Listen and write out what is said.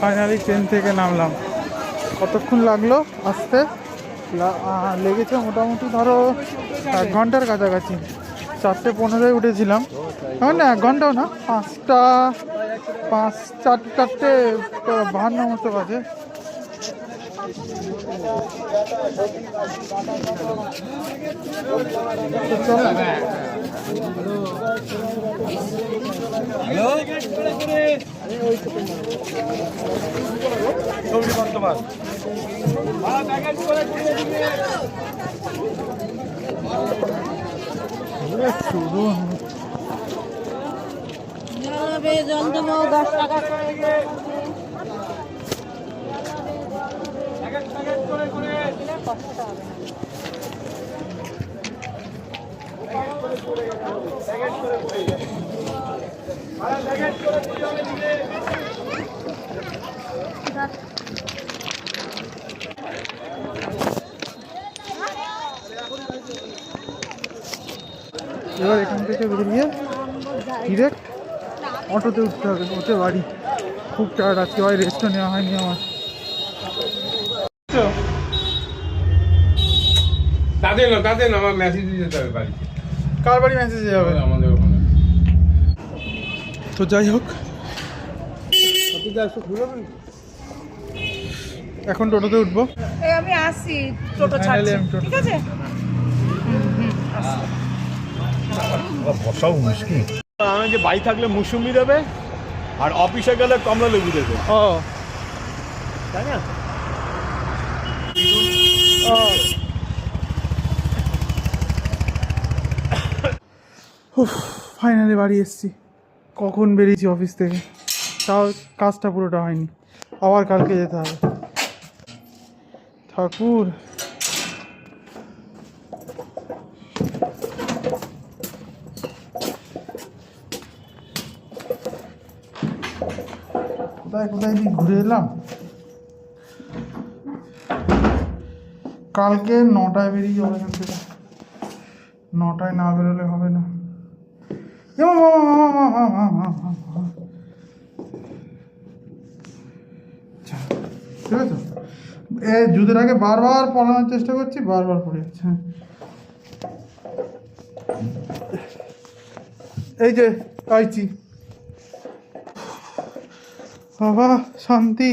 Finally train থেকে নামলাম। কতক্ষণ লাগলো আসতে? লেগেছে মোটামুটি ধরো 1 ঘন্টার কাছাকাছি। 4:15 উঠেছিলাম, না 1 ঘন্টাও না, 4:52 মতো বাজে। জল দেবো 10 টাকা এবার এখান থেকে বেরিয়ে ডিরেক্ট অটোতে উঠতে হবে, ওতে বাড়ি। খুব টায়ার্ড আজকে ভাই, রেস্টও নেওয়া হয়নি আমার। তাদের না আমার মেসেজ দিয়ে যেতে হবে বাড়িতে। কার বাড়ি মেসেজে যাবে? আমাদের ওখানে। তো যাই হোক, এখন টোটোতে উঠবো। আমি আসি, টোটো ছাড়ছি, ঠিক আছে? বসাও মুশকিল। আমি যে বাড়ি থাকলে মৌসুমি দেবে, আর অফিসে গেলে কমলা লেবু দেবে। ও তাই না? ফাইনালি বাড়ি এসেছি। কখন বেরিয়েছি অফিস থেকে, তাও কাজটা পুরোটা হয়নি, আবার কালকে যেতে হবে। ঠাকুর, কোথায় কোথায় দিয়ে ঘুরে এলাম। কালকে 9টায় বেরিয়ে যাবো এখান থেকে, 9টায় না বেরোলে হবে না। ঠিক আছে, জুতোর আগে বারবার পড়ানোর চেষ্টা করছি, বারবার পড়ে যাচ্ছে। এই যে আইছি, বাবা শান্তি।